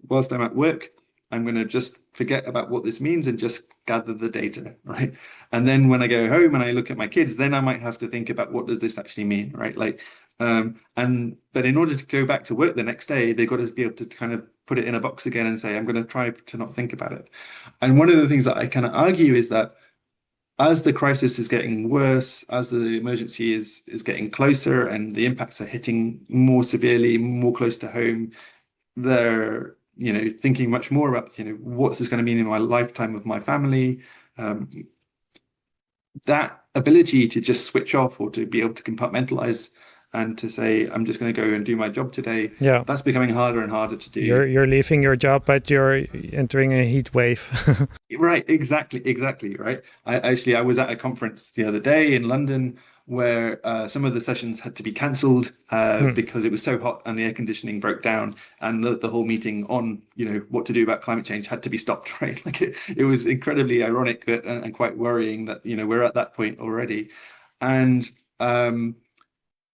whilst I'm at work, I'm going to just forget about what this means and just gather the data, right? And then when I go home and I look at my kids, then I might have to think about what does this actually mean, right? Like, but in order to go back to work the next day, they've got to be able to kind of put it in a box again and say, I'm going to try to not think about it. And one of the things that I kind of argue is that as the crisis is getting worse, as the emergency is getting closer and the impacts are hitting more severely, more close to home, they're thinking much more about what's this going to mean in my lifetime of my family. That ability to just switch off or to be able to compartmentalize and to say I'm just going to go and do my job today. Yeah, that's becoming harder and harder to do. You're leaving your job, but you're entering a heat wave. Right, exactly. Right. I was at a conference the other day in London where some of the sessions had to be cancelled because it was so hot and the air conditioning broke down, and the whole meeting on what to do about climate change had to be stopped. Right, like it was incredibly ironic and quite worrying that we're at that point already, and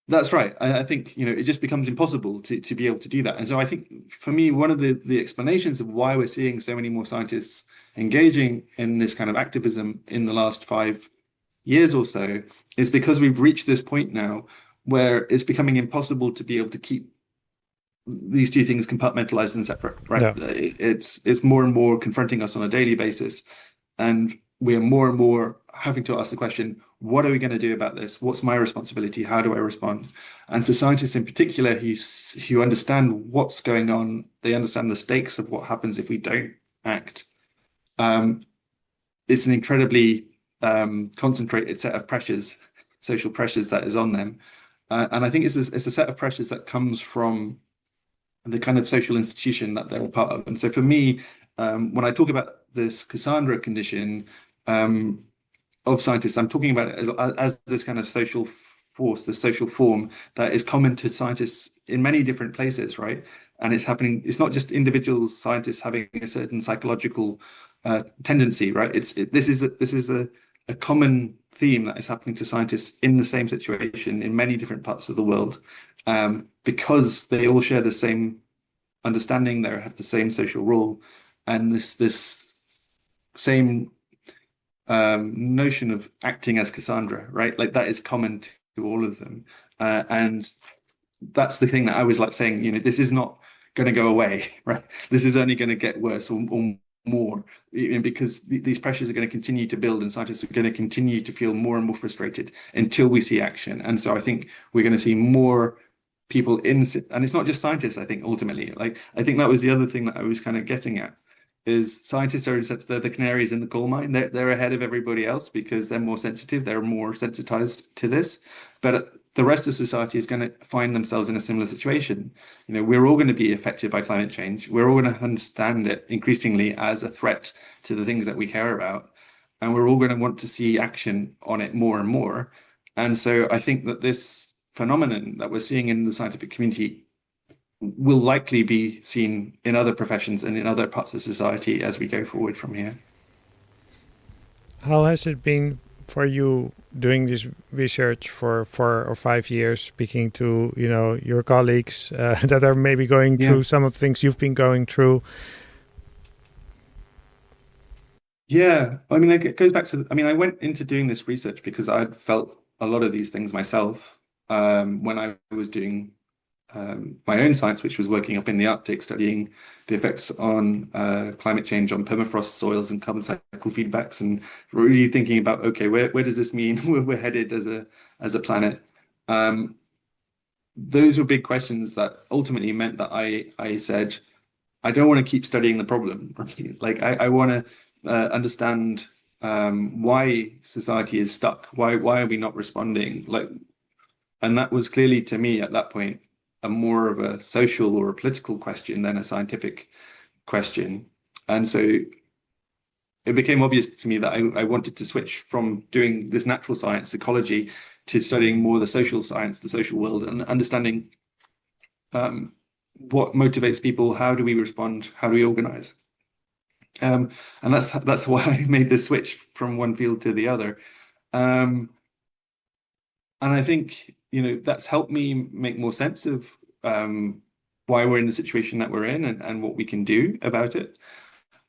that's right. I think it just becomes impossible to be able to do that. And so I think for me, one of the explanations of why we're seeing so many more scientists engaging in this kind of activism in the last 5 years or so is because we've reached this point now where it's becoming impossible to be able to keep these two things compartmentalized and separate, right? Yeah. It's more and more confronting us on a daily basis, and we're more and more having to ask the question, what are we going to do about this? What's my responsibility? How do I respond? And for scientists in particular who understand what's going on, they understand the stakes of what happens if we don't act. It's an incredibly concentrated set of pressures, social pressures that is on them. And I think it's a set of pressures that comes from the kind of social institution that they're a part of. And so for me, when I talk about this Cassandra condition of scientists, I'm talking about it as this kind of social force, the social form that is common to scientists in many different places, right? And it's happening, it's not just individual scientists having a certain psychological tendency, right? This is a common theme that is happening to scientists in the same situation in many different parts of the world, because they all share the same understanding, they have the same social role, and this same notion of acting as Cassandra, right? Like that is common to all of them, and that's the thing that I was like saying. This is not going to go away, right? This is only going to get worse or more, because these pressures are going to continue to build, and scientists are going to continue to feel more and more frustrated until we see action. And so I think we're going to see more people and it's not just scientists. I think ultimately, I think that was the other thing that I was kind of getting at, is scientists are in a sense they're the canaries in the coal mine. They're ahead of everybody else because they're more sensitive, they're more sensitized to this. But the rest of society is going to find themselves in a similar situation. We're all going to be affected by climate change. We're all going to understand it increasingly as a threat to the things that we care about. And we're all going to want to see action on it more and more. And so I think that this phenomenon that we're seeing in the scientific community will likely be seen in other professions and in other parts of society as we go forward from here. How has it been for you doing this research for 4 or 5 years, speaking to your colleagues that are maybe going through some of the things you've been going through? Yeah, I mean, it goes back to, I went into doing this research because I'd felt a lot of these things myself when I was doing my own science, which was working up in the Arctic, studying the effects on climate change on permafrost soils and carbon cycle feedbacks, and really thinking about, okay, where does this mean we're headed as a planet? Those were big questions that ultimately meant that I said, I don't want to keep studying the problem. Like I want to understand why society is stuck. Why are we not responding? And that was clearly to me at that point a more of a social or a political question than a scientific question. And so it became obvious to me that I wanted to switch from doing this natural science, ecology, to studying more the social science, the social world, and understanding what motivates people, how do we respond, how do we organize. And that's why I made the switch from one field to the other. And I think that's helped me make more sense of why we're in the situation that we're in and what we can do about it.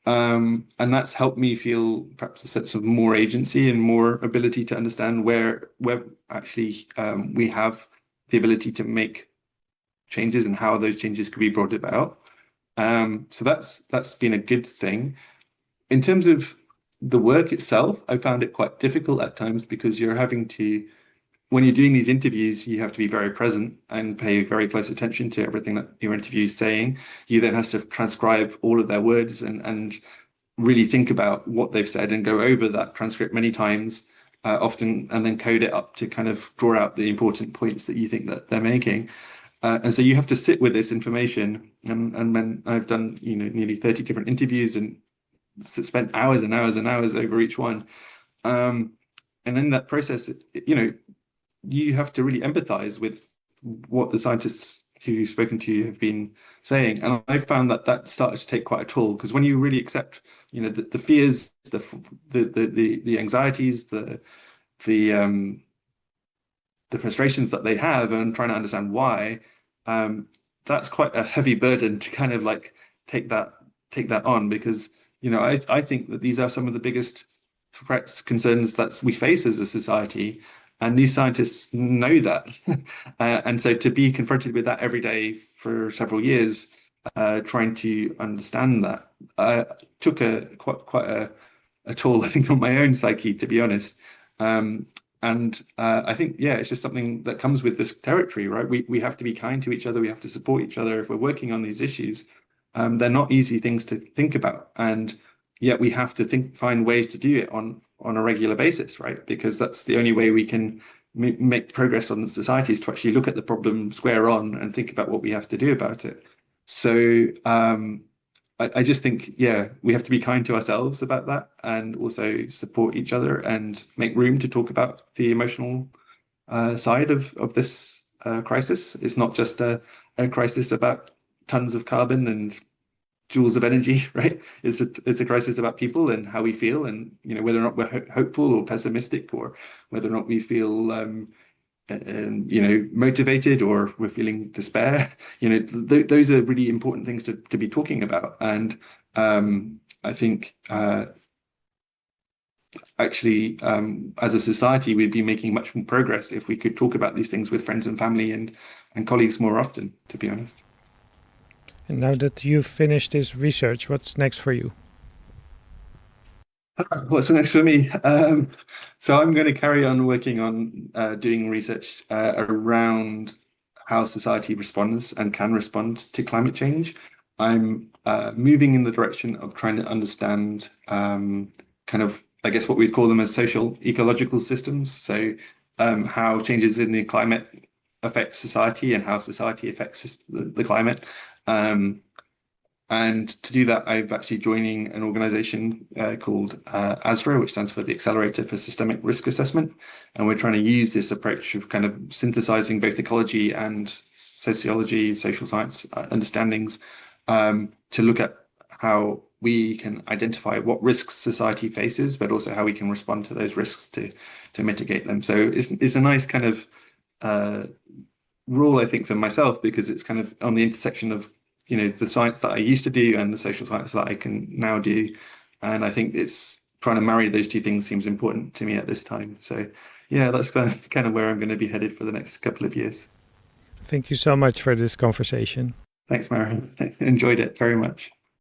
And that's helped me feel perhaps a sense of more agency and more ability to understand where actually we have the ability to make changes and how those changes could be brought about. So that's been a good thing. In terms of the work itself, I found it quite difficult at times because you're having to, when you're doing these interviews, you have to be very present and pay very close attention to everything that your interview is saying. You then have to transcribe all of their words and really think about what they've said and go over that transcript many times, often, and then code it up to kind of draw out the important points that you think that they're making. And so you have to sit with this information. And when I've done, nearly 30 different interviews and spent hours and hours and hours over each one. And in that process, you have to really empathize with what the scientists who you've spoken to have been saying. And I found that started to take quite a toll, because when you really accept, the fears, the anxieties, the frustrations that they have, and trying to understand why, that's quite a heavy burden to kind of like take that on, because I think that these are some of the biggest threats, concerns that we face as a society, and these scientists know that. And so to be confronted with that every day for several years, trying to understand that, took quite a toll, I think, on my own psyche, to be honest. And I think, it's just something that comes with this territory, right? We have to be kind to each other. We have to support each other if we're working on these issues. They're not easy things to think about, and yet we have to find ways to do it on a regular basis, right? Because that's the only way we can make progress on the society, is to actually look at the problem square on and think about what we have to do about it. So I just think, we have to be kind to ourselves about that, and also support each other and make room to talk about the emotional side of this crisis. It's not just a crisis about tons of carbon and joules of energy, right? It's a crisis about people and how we feel, and whether or not we're hopeful or pessimistic, or whether or not we feel motivated, or we're feeling despair. Those are really important things to be talking about. And I think actually, as a society, we'd be making much more progress if we could talk about these things with friends and family and colleagues more often, to be honest. And now that you've finished this research, what's next for you? What's next for me? So I'm going to carry on working on doing research around how society responds and can respond to climate change. I'm moving in the direction of trying to understand kind of, I guess, what we'd call them as social ecological systems. So how changes in the climate affect society and how society affects the climate. And to do that, I'm actually joining an organization called ASRA, which stands for the Accelerator for Systemic Risk Assessment. And we're trying to use this approach of kind of synthesizing both ecology and sociology, social science understandings to look at how we can identify what risks society faces, but also how we can respond to those risks to mitigate them. So it's a nice kind of role, I think, for myself, because it's kind of on the intersection of the science that I used to do and the social science that I can now do. And I think it's trying to marry those two things seems important to me at this time. So yeah, that's kind of where I'm going to be headed for the next couple of years. Thank you so much for this conversation. Thanks, Marion. Enjoyed it very much.